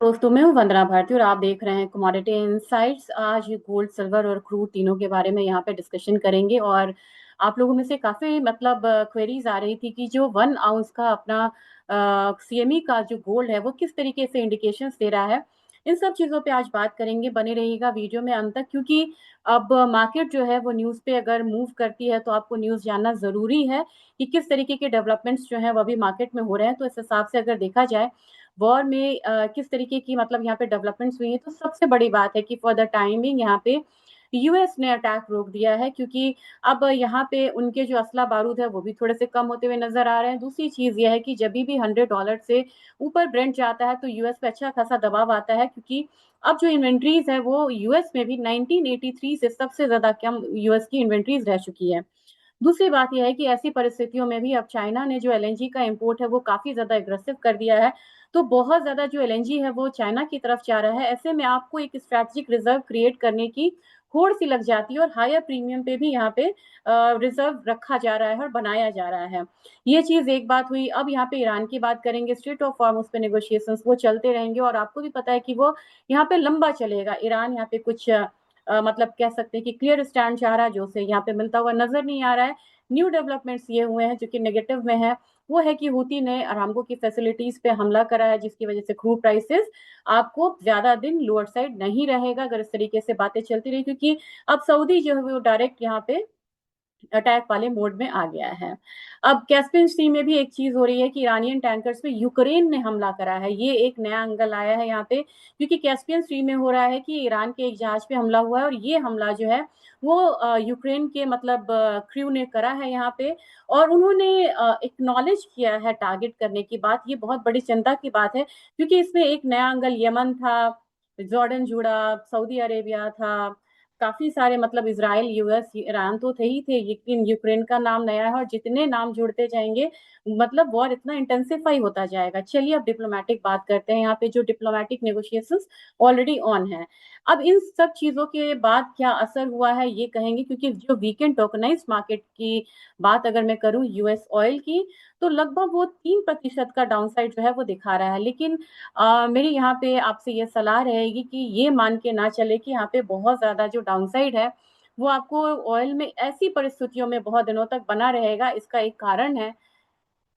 दोस्तों, मैं हूँ वंदना भारती और आप देख रहे हैं कमोडिटी इनसाइट्स। आज गोल्ड, सिल्वर और क्रूड तीनों के बारे में यहाँ पे डिस्कशन करेंगे। और आप लोगों में से काफी मतलब क्वेरीज आ रही थी कि जो 1 आउंस का अपना सीएमई का जो गोल्ड है वो किस तरीके से इंडिकेशंस दे रहा है। इन सब चीजों पे आज बात करेंगे। बने रहिएगा वीडियो में अंत तक, क्योंकि अब मार्केट जो है वो न्यूज पे अगर मूव करती है तो आपको न्यूज जानना जरूरी है कि किस तरीके के डेवलपमेंट्स जो है वो अभी मार्केट में हो रहे हैं। तो इस हिसाब से अगर देखा जाए वॉर में किस तरीके की मतलब यहाँ पे डेवलपमेंट्स हुई है, तो सबसे बड़ी बात है कि फॉर द टाइमिंग यहाँ पे यूएस ने अटैक रोक दिया है, क्योंकि अब यहाँ पे उनके जो असला बारूद है वो भी थोड़े से कम होते हुए नजर आ रहे हैं। दूसरी चीज यह है कि जब भी $100 से ऊपर ब्रेंट जाता है तो यूएस पे अच्छा खासा दबाव आता है, क्योंकि अब जो इन्वेंट्रीज है वो यूएस में भी 1983 से सबसे ज्यादा कम यूएस की इन्वेंट्रीज रह चुकी है। दूसरी बात यह है कि ऐसी परिस्थितियों में भी अब चाइना ने जो एलएनजी का इंपोर्ट है वो काफी ज्यादा एग्रेसिव कर दिया है। तो बहुत ज्यादा जो एलएनजी है वो चाइना की तरफ जा रहा है। ऐसे में आपको एक स्ट्रेटेजिक रिजर्व क्रिएट करने की होड़ सी लग जाती है और हायर प्रीमियम पे भी यहाँ पे रिजर्व रखा जा रहा है और बनाया जा रहा है। ये चीज एक बात हुई। अब यहाँ पे ईरान की बात करेंगे। स्ट्रेट ऑफ हॉर्मुज पे नेगोशिएशंस वो चलते रहेंगे और आपको भी पता है कि वो यहाँ पे लंबा चलेगा। ईरान यहाँ पे कुछ मतलब कह सकते हैं कि क्लियर स्टैंड चाह रहा है, जो उसे यहाँ पे मिलता हुआ नजर नहीं आ रहा है। न्यू डेवलपमेंट्स ये हुए हैं जो कि नेगेटिव में है। वो है कि हूती ने अरामको की फैसिलिटीज पे हमला करा है, जिसकी वजह से क्रूड प्राइसेस आपको ज्यादा दिन लोअर साइड नहीं रहेगा अगर इस तरीके से बातें चलती रही, क्योंकि अब सऊदी जो है वो डायरेक्ट यहाँ पे अटैक वाले मोड में आ गया है। अब कैस्पियन सी में भी एक चीज हो रही है कि ईरानियन टैंकर्स पे यूक्रेन ने हमला करा है। ये एक नया एंगल आया है यहाँ पे, क्योंकि कैस्पियन सी में हो रहा है कि ईरान के एक जहाज पे हमला हुआ है और ये हमला जो है वो यूक्रेन के मतलब क्रू ने करा है यहाँ पे। और उन्होंने एक्नॉलेज किया है टारगेट करने की बात। ये बहुत बड़ी चिंता की बात है, क्योंकि इसमें एक नया एंगल यमन था, जॉर्डन जुड़ा, सऊदी अरेबिया था, काफी सारे मतलब इसराइल, यूएस, ईरान तो थे ही थे, लेकिन यूक्रेन का नाम नया है। और जितने नाम जुड़ते जाएंगे मतलब वॉर इतना इंटेंसिफाई होता जाएगा। चलिए अब डिप्लोमेटिक बात करते हैं। यहाँ पे जो डिप्लोमेटिक नेगोशिएशंस ऑलरेडी ऑन है। अब इन सब चीजों के बाद क्या असर हुआ है ये कहेंगे, क्योंकि जो वीकेंड टोकनाइज मार्केट की बात अगर मैं करूं यूएस ऑयल की, तो लगभग वो 3% का डाउनसाइड जो है वो दिखा रहा है। लेकिन मेरी यहाँ पे आपसे ये सलाह रहेगी कि ये मान के ना चले कि यहाँ पे बहुत ज्यादा जो डाउनसाइड है वो आपको ऑयल में ऐसी परिस्थितियों में बहुत दिनों तक बना रहेगा। इसका एक कारण है,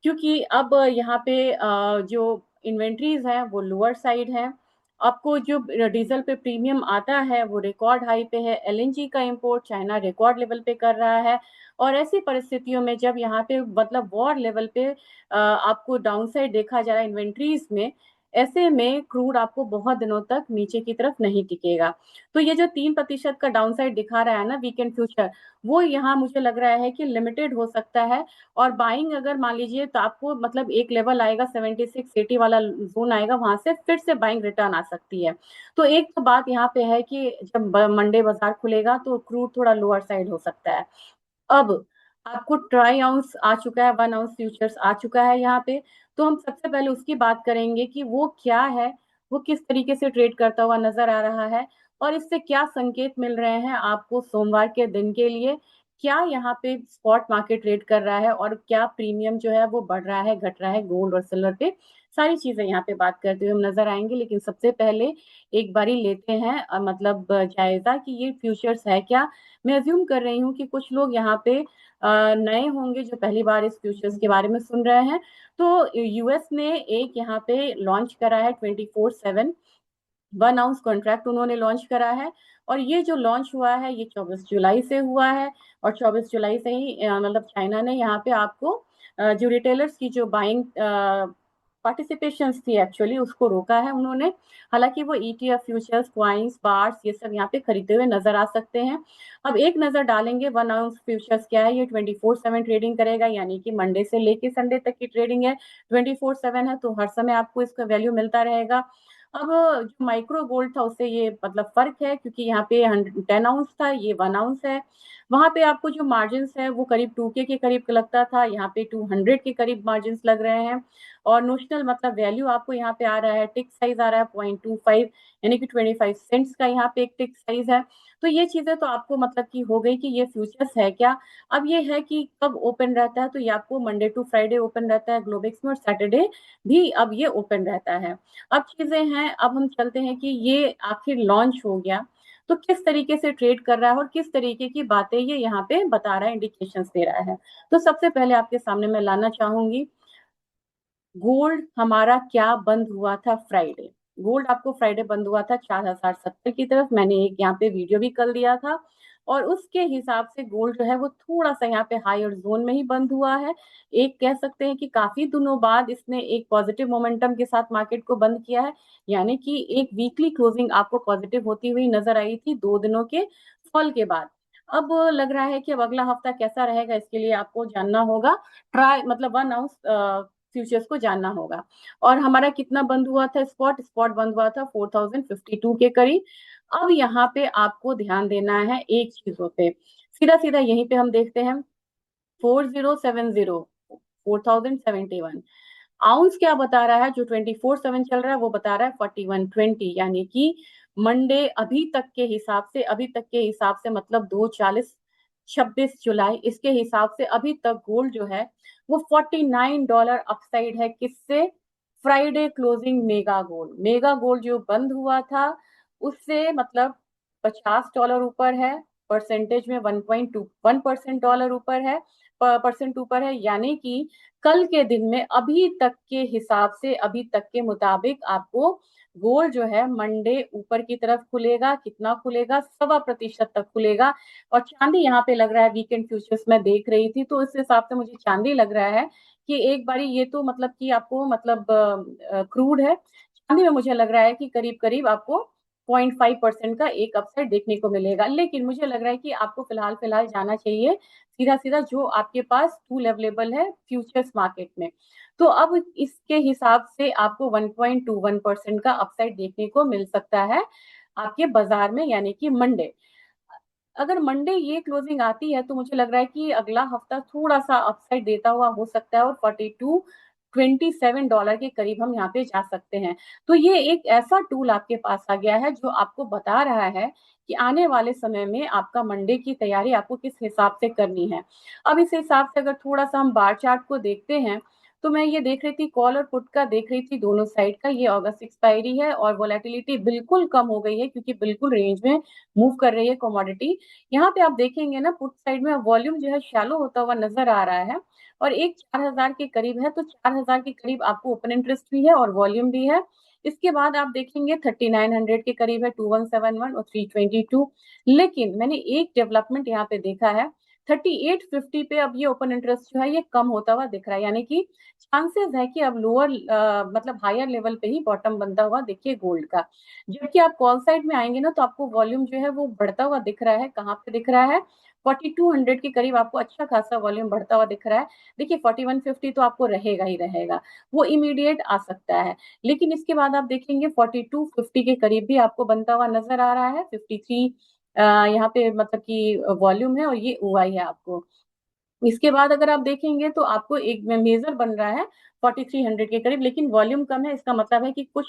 क्योंकि अब यहाँ पे जो इन्वेंट्रीज हैं वो लोअर साइड है। आपको जो डीजल पे प्रीमियम आता है वो रिकॉर्ड हाई पे है। एलएनजी का इंपोर्ट चाइना रिकॉर्ड लेवल पे कर रहा है। और ऐसी परिस्थितियों में जब यहाँ पे मतलब वॉर लेवल पे आपको डाउनसाइड देखा जा रहा है इन्वेंट्रीज में, ऐसे में क्रूड आपको बहुत दिनों तक नीचे की तरफ नहीं टिकेगा। तो ये जो 3% का डाउनसाइड दिखा रहा है ना वीकेंड फ्यूचर, वो यहाँ मुझे लग रहा है कि लिमिटेड हो सकता है। और बाइंग अगर मान लीजिए तो आपको मतलब एक लेवल आएगा 76-80 वाला जोन आएगा, वहां से फिर से बाइंग रिटर्न आ सकती है। तो एक तो बात यहाँ पे है कि जब मंडे बाजार खुलेगा तो क्रूड थोड़ा लोअर साइड हो सकता है। अब आपको ट्राई आउंस आ चुका है, 1 आउंस फ्यूचर्स आ चुका है यहाँ पे। तो हम सबसे पहले उसकी बात करेंगे कि वो क्या है, वो किस तरीके से ट्रेड करता हुआ नजर आ रहा है और इससे क्या संकेत मिल रहे हैं आपको सोमवार के दिन के लिए। क्या यहाँ पे स्पॉट मार्केट ट्रेड कर रहा है और क्या प्रीमियम जो है वो बढ़ रहा है, घट रहा है गोल्ड और सिल्वर पे। सारी चीजें यहाँ पे बात करते हुए हम नजर आएंगे। लेकिन सबसे पहले एक बारी लेते हैं मतलब जायजा कि ये फ्यूचर्स है क्या। मैं अज्यूम कर रही हूँ कि कुछ लोग यहाँ पे नए होंगे जो पहली बार इस फ्यूचर्स के बारे में सुन रहे हैं। तो यूएस ने एक यहाँ पे लॉन्च करा है 24/7 1 आउंस कॉन्ट्रैक्ट उन्होंने लॉन्च करा है। और ये जो लॉन्च हुआ है ये 24 जुलाई से हुआ है। और 24 जुलाई से ही मतलब चाइना ने यहाँ पे आपको जो रिटेलर्स की जो बाइंग पार्टिसिपेशन थी एक्चुअली उसको रोका है उन्होंने। हालांकि वो ईटीएफ, फ्यूचर्स, क्वाइंस, बार्स ये सब यहाँ पे खरीदते हुए नजर आ सकते हैं। अब एक नजर डालेंगे 1 आउंस फ्यूचर्स क्या है। ये 24/7 ट्रेडिंग करेगा, यानी कि मंडे से लेके संडे तक की ट्रेडिंग है। 24/7 है तो हर समय आपको इसका वैल्यू मिलता रहेगा। अब जो माइक्रो गोल्ड था उससे ये मतलब फर्क है, क्योंकि यहाँ पे 10 आउंस था, ये 1 आउंस है। वहां पे आपको जो मार्जिन है वो करीब 2K के करीब लगता था, यहाँ पे 200 के करीब मार्जिन लग रहे हैं। और नोशनल मतलब वैल्यू आपको यहाँ पे आ रहा है, टिक साइज आ रहा है 0.25, यानी कि 25 सेंट्स का यहाँ पे एक टिक साइज है। तो ये चीजें तो आपको मतलब कि हो गई कि ये फ्यूचर्स है क्या। अब ये है कि कब ओपन रहता है, तो ये आपको मंडे टू फ्राइडे ओपन रहता है ग्लोबेक्स में, और सैटरडे भी अब ये ओपन रहता है। अब चीजें हैं, अब हम चलते हैं कि ये आखिर लॉन्च हो गया तो किस तरीके से ट्रेड कर रहा है और किस तरीके की बातें ये यहाँ पे बता रहा है, इंडिकेशंस दे रहा है। तो सबसे पहले आपके सामने मैं लाना चाहूंगी, गोल्ड हमारा क्या बंद हुआ था फ्राइडे। गोल्ड आपको फ्राइडे बंद हुआ था 4070 की तरफ, मैंने एक यहाँ पे वीडियो भी कल दिया था। और उसके हिसाब से गोल्ड जो है वो थोड़ा सा यहाँ पे हायर जोन में ही बंद हुआ है। एक कह सकते हैं कि काफी दिनों बाद इसने एक पॉजिटिव मोमेंटम के साथ मार्केट को बंद किया है, यानी कि एक वीकली क्लोजिंग आपको पॉजिटिव होती हुई नजर आई थी 2 दिनों के फॉल के बाद। अब लग रहा है कि अब अगला हफ्ता कैसा रहेगा, इसके लिए आपको जानना होगा, ट्राई मतलब 1 आउंस फ्यूचर्स को जानना होगा। और हमारा कितना बंद हुआ था, स्पॉट स्पॉट बंद हुआ था 4052 के करीब। अब यहाँ पे आपको ध्यान देना है एक चीजों पे, सीधा सीधा यहीं पे हम देखते हैं 4070, 4071। आउंस क्या बता रहा है, जो 24/7 चल रहा है वो बता रहा है 4120, यानी कि मंडे अभी तक के हिसाब से, अभी तक के हिसाब से मतलब 2/40, 26 जुलाई, इसके हिसाब से अभी तक गोल्ड जो है वो $49 अपसाइड है। किससे? फ्राइडे क्लोजिंग मेगा गोल्ड जो बंद हुआ था उससे मतलब $50 ऊपर है, परसेंटेज में 1.21% डॉलर ऊपर है, परसेंट ऊपर है, यानी कि कल के दिन में अभी तक के हिसाब से, अभी तक के मुताबिक आपको गोल्ड जो है मंडे ऊपर की तरफ खुलेगा। कितना खुलेगा? 1.25% तक खुलेगा। और चांदी यहाँ पे लग रहा है, वीकेंड फ्यूचर्स में देख रही थी तो इस हिसाब से मुझे चांदी लग रहा है कि एक बारी ये तो मतलब कि आपको मतलब क्रूड है, चांदी में मुझे लग रहा है कि करीब करीब आपको 0.5% का एक अपसाइड देखने को मिलेगा। लेकिन मुझे लग रहा है कि आपको फिलहाल फिलहाल जाना चाहिए सीधा सीधा जो आपके पास टूल अवेलेबल है फ्यूचर्स मार्केट में। तो अब इसके हिसाब से आपको 1.21% का अपसाइड देखने को मिल सकता है आपके बाजार में, यानी कि मंडे। अगर मंडे ये क्लोजिंग आती है तो मुझे लग रहा है कि अगला हफ्ता थोड़ा सा अपसाइड देता हुआ हो सकता है, और 4227 डॉलर के करीब हम यहाँ पे जा सकते हैं। तो ये एक ऐसा टूल आपके पास आ गया है जो आपको बता रहा है कि आने वाले समय में आपका मंडे की तैयारी आपको किस हिसाब से करनी है। अब इस हिसाब से अगर थोड़ा सा हम बार चार्ट को देखते हैं, तो मैं ये देख रही थी कॉल और पुट का, देख रही थी दोनों साइड का, ये अगस्त एक्सपायरी है और वोलेटिलिटी बिल्कुल कम हो गई है क्योंकि बिल्कुल रेंज में मूव कर रही है कमोडिटी। यहाँ पे आप देखेंगे ना पुट साइड में वॉल्यूम जो है शैलो होता हुआ नजर आ रहा है, और एक 4000 के करीब है, तो 4000 के करीब आपको ओपन इंटरेस्ट भी है और वॉल्यूम भी है। इसके बाद आप देखेंगे 3900 के करीब है 2171 और 322। लेकिन मैंने एक डेवलपमेंट यहाँ पे देखा है, 3850 पे अब ये ओपन इंटरेस्ट जो है ये कम होता हुआ दिख रहा है, यानी कि चांसेस है कि अब लोअर मतलब हायर लेवल पे ही बॉटम बनता हुआ देखिए गोल्ड का। जबकि आप कॉल साइड में आएंगे ना तो आपको वॉल्यूम जो है वो बढ़ता हुआ दिख रहा है, कहाँ पे दिख रहा है? 4200 के करीब आपको अच्छा खासा वॉल्यूम बढ़ता हुआ दिख रहा है। देखिए 4150 तो आपको रहेगा ही रहेगा, वो इमीडिएट आ सकता है। लेकिन इसके बाद आप देखेंगे 4250 के करीब भी आपको बनता हुआ नजर आ रहा है। 53 यहाँ पे मतलब कि वॉल्यूम है और ये ओआई है आपको। इसके बाद अगर आप देखेंगे तो आपको एक मेजर बन रहा है 4300 के करीब, लेकिन वॉल्यूम कम है। इसका मतलब है कि कुछ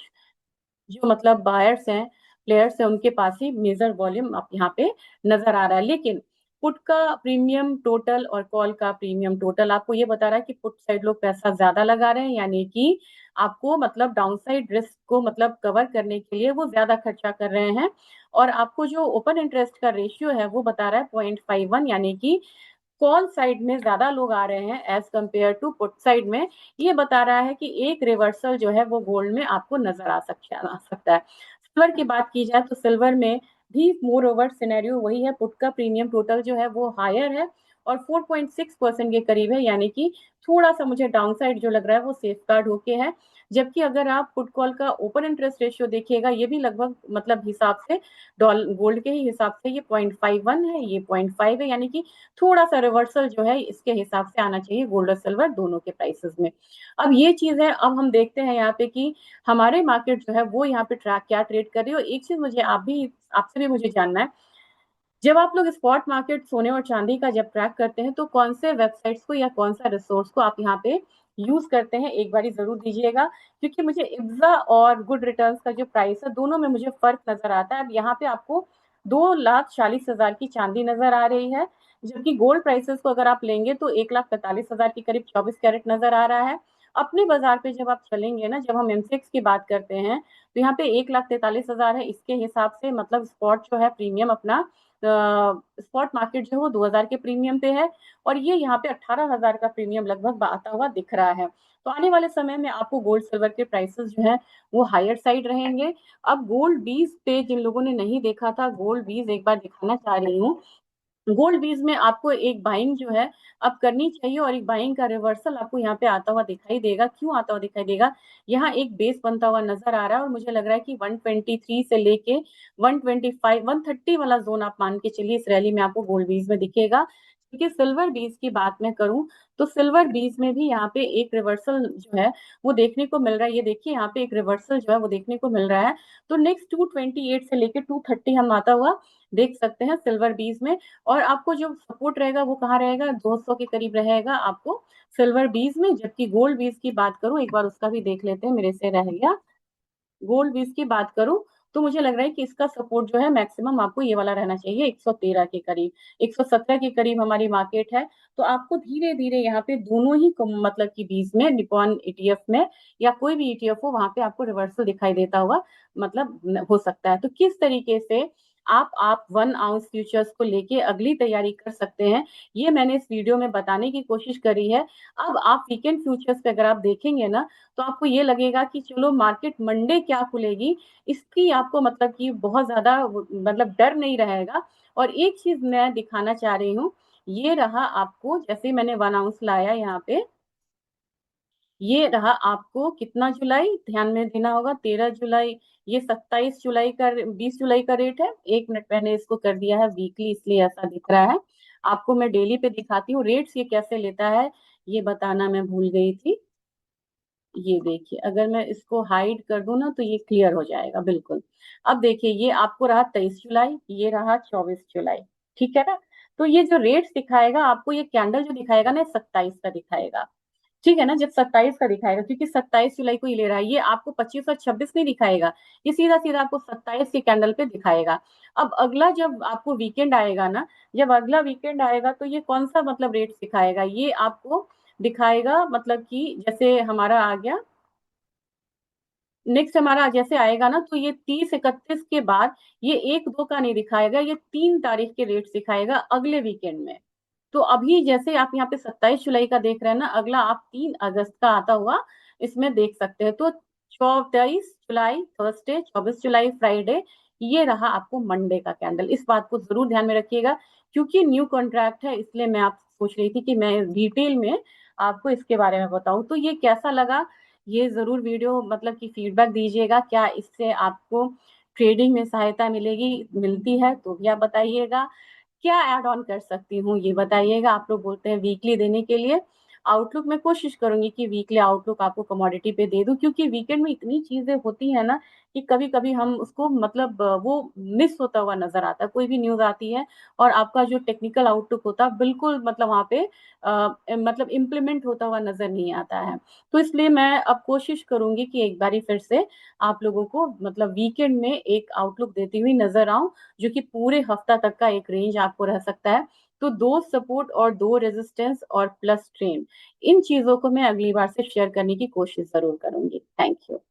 जो मतलब बायर्स हैं, प्लेयर्स हैं, उनके पास ही मेजर वॉल्यूम आप यहाँ पे नजर आ रहा है। लेकिन पुट का प्रीमियम टोटल और कॉल का प्रीमियम टोटल आपको ये बता रहा है कि पुट साइड लोग पैसा ज्यादा लगा रहे हैं, यानी कि आपको मतलब डाउनसाइड रिस्क को मतलब कवर करने के लिए वो ज्यादा खर्चा कर रहे हैं। और आपको जो ओपन इंटरेस्ट का रेशियो है वो बता रहा है 0.51, यानी कि कॉल साइड में ज्यादा लोग आ रहे हैं as compare to put side में। ये बता रहा है कि एक रिवर्सल जो है वो गोल्ड में आपको नजर आ सकता है। सिल्वर की बात की जाए तो सिल्वर में भी मोर ओवर सिनेरियो वही है, पुट का प्रीमियम टोटल जो है वो हायर है और 4.6% के करीब है, यानी कि थोड़ा सा मुझे डाउनसाइड जो लग रहा है वो सेफ गार्ड होके है। जबकि अगर आप पुट कॉल का ओपन इंटरेस्ट रेशियो देखिएगा, ये भी लगभग मतलब हिसाब से गोल्ड के ही हिसाब से ये 0.51 है, ये 0.5 है, यानी कि थोड़ा सा रिवर्सल जो है इसके हिसाब से आना चाहिए गोल्ड और सिल्वर दोनों के प्राइसेस में। अब ये चीज है, अब हम देखते हैं यहाँ पे कि हमारे मार्केट जो है वो यहाँ पे ट्रैक क्या ट्रेड कर रही है। और एक चीज मुझे आपसे भी मुझे जानना है, जब आप लोग स्पॉट मार्केट सोने और चांदी का जब ट्रैक करते हैं तो कौन से वेबसाइट्स को या कौन सा रिसोर्स को आप यहाँ पे यूज करते हैं, एक बार जरूर दीजिएगा। क्योंकि मुझे इब्जा और गुड रिटर्न्स का जो प्राइस है दोनों में मुझे फर्क नजर आता है। अब यहाँ पे आपको 2,40,000 की चांदी नजर आ रही है, जबकि गोल्ड प्राइसेस को अगर आप लेंगे तो 1,45,000 के करीब 24 कैरेट नजर आ रहा है। अपने बाजार पे जब आप चलेंगे ना, जब हम एमसेक्स की बात करते हैं तो यहाँ पे 1,43,000 है। इसके हिसाब से मतलब स्पॉट जो है प्रीमियम अपना, स्पॉट मार्केट जो है वो 2,000 के प्रीमियम पे है, और ये यहाँ पे 18,000 का प्रीमियम लगभग आता हुआ दिख रहा है। तो आने वाले समय में आपको गोल्ड सिल्वर के प्राइसेस जो है वो हायर साइड रहेंगे। अब गोल्ड बीज पे जिन लोगों ने नहीं देखा था, गोल्ड बीज एक बार दिखाना चाह रही हूँ। गोल्ड बीज में आपको एक बाइंग जो है अब करनी चाहिए, और एक बाइंग का रिवर्सल आपको यहाँ पे आता हुआ दिखाई देगा। क्यों आता हुआ दिखाई देगा? यहाँ एक बेस बनता हुआ नजर आ रहा है, और मुझे लग रहा है कि 123 से लेके 125 130 वाला जोन आप मान के चलिए इस रैली में आपको गोल्ड बीज में दिखेगा। क्योंकि सिल्वर बीज की बात मैं करूं तो सिल्वर बीज में भी यहाँ पे एक रिवर्सल जो है वो देखने को मिल रहा है। ये देखिए यहाँ पे एक रिवर्सल जो है वो देखने को मिल रहा है। तो नेक्स्ट 228 से लेके 230 हम आता हुआ देख सकते हैं सिल्वर बीज में। और आपको जो सपोर्ट रहेगा वो कहाँ रहेगा? 200 के करीब रहेगा आपको सिल्वर बीज में। जबकि गोल्ड बीज की बात करूं, एक बार उसका भी देख लेते हैं, मेरे से रह गया। गोल्ड बीज की बात करूं तो मुझे लग रहा है कि इसका सपोर्ट जो है मैक्सिमम आपको ये वाला रहना चाहिए, 113 के करीब, 117 के करीब हमारी मार्केट है। तो आपको धीरे धीरे यहाँ पे दोनों ही मतलब की बीज में, निपॉन ईटीएफ में या कोई भी ईटीएफ हो, वहां पे आपको रिवर्सल दिखाई देता हुआ मतलब हो सकता है। तो किस तरीके से आप 1 आउंस फ्यूचर्स को लेके अगली तैयारी कर सकते हैं, ये मैंने इस वीडियो में बताने की कोशिश करी है। अब आप वीकेंड फ्यूचर्स पे अगर आप देखेंगे ना, तो आपको ये लगेगा कि चलो मार्केट मंडे क्या खुलेगी, इसकी आपको मतलब कि बहुत ज्यादा मतलब डर नहीं रहेगा। और एक चीज मैं दिखाना चाह रही हूँ, ये रहा आपको, जैसे मैंने 1 आउंस लाया यहाँ पे, ये रहा आपको कितना जुलाई, ध्यान में देना होगा 13 जुलाई, ये 27 जुलाई का, 20 जुलाई का रेट है। 1 मिनट मैंने इसको कर दिया है वीकली, इसलिए ऐसा दिख रहा है। आपको मैं डेली पे दिखाती हूँ रेट्स ये कैसे लेता है, ये बताना मैं भूल गई थी। ये देखिए, अगर मैं इसको हाइड कर दूं ना तो ये क्लियर हो जाएगा बिल्कुल। अब देखिए, ये आपको रहा 23 जुलाई, ये रहा 24 जुलाई। ठीक है ना? तो ये जो रेट्स दिखाएगा आपको, ये कैंडल जो दिखाएगा ना 27 का दिखाएगा। ठीक है ना? जब 27 का दिखाएगा, क्योंकि 27 जुलाई को ही ले रहा है, ये आपको 25 और 26 नहीं दिखाएगा, ये सीधा सीधा आपको 27 के कैंडल पे दिखाएगा। अब अगला जब आपको वीकेंड आएगा ना, जब अगला वीकेंड आएगा तो ये कौन सा मतलब रेट दिखाएगा, ये आपको दिखाएगा मतलब कि जैसे हमारा आ गया, नेक्स्ट हमारा जैसे आएगा ना, तो ये 30 31 के बाद ये 1 2 का नहीं दिखाएगा, ये 3 तारीख के रेट दिखाएगा अगले वीकेंड में। तो अभी जैसे आप यहाँ पे 27 जुलाई का देख रहे हैं ना, अगला आप 3 अगस्त का आता हुआ इसमें देख सकते हैं। तो 23 जुलाई थर्सडे, 24 जुलाई फ्राइडे, ये रहा आपको मंडे का कैंडल। इस बात को जरूर ध्यान में रखिएगा, क्योंकि न्यू कॉन्ट्रैक्ट है, इसलिए मैं आप सोच रही थी कि मैं डिटेल में आपको इसके बारे में बताऊं। तो ये कैसा लगा, ये जरूर वीडियो मतलब कि फीडबैक दीजिएगा, क्या इससे आपको ट्रेडिंग में सहायता मिलेगी, मिलती है तो भी आप बताइएगा। क्या ऐड ऑन कर सकती हूँ ये बताइएगा। आप लोग बोलते हैं वीकली देने के लिए आउटलुक, मैं कोशिश करूंगी कि वीकली आउटलुक आपको कमोडिटी पे दे दूं, क्योंकि वीकेंड में इतनी चीजें होती है ना कि कभी कभी हम उसको मतलब वो मिस होता हुआ नजर आता है। कोई भी न्यूज आती है और आपका जो टेक्निकल आउटलुक होता है बिल्कुल मतलब वहां पे मतलब इम्प्लीमेंट होता हुआ नजर नहीं आता है। तो इसलिए मैं अब कोशिश करूंगी कि एक बारी फिर से आप लोगों को मतलब वीकेंड में एक आउटलुक देती हुई नजर आऊं, जो कि पूरे हफ्ता तक का एक रेंज आपको रह सकता है। तो 2 सपोर्ट और 2 रेजिस्टेंस और प्लस ट्रेंड, इन चीजों को मैं अगली बार से शेयर करने की कोशिश जरूर करूंगी। Thank you.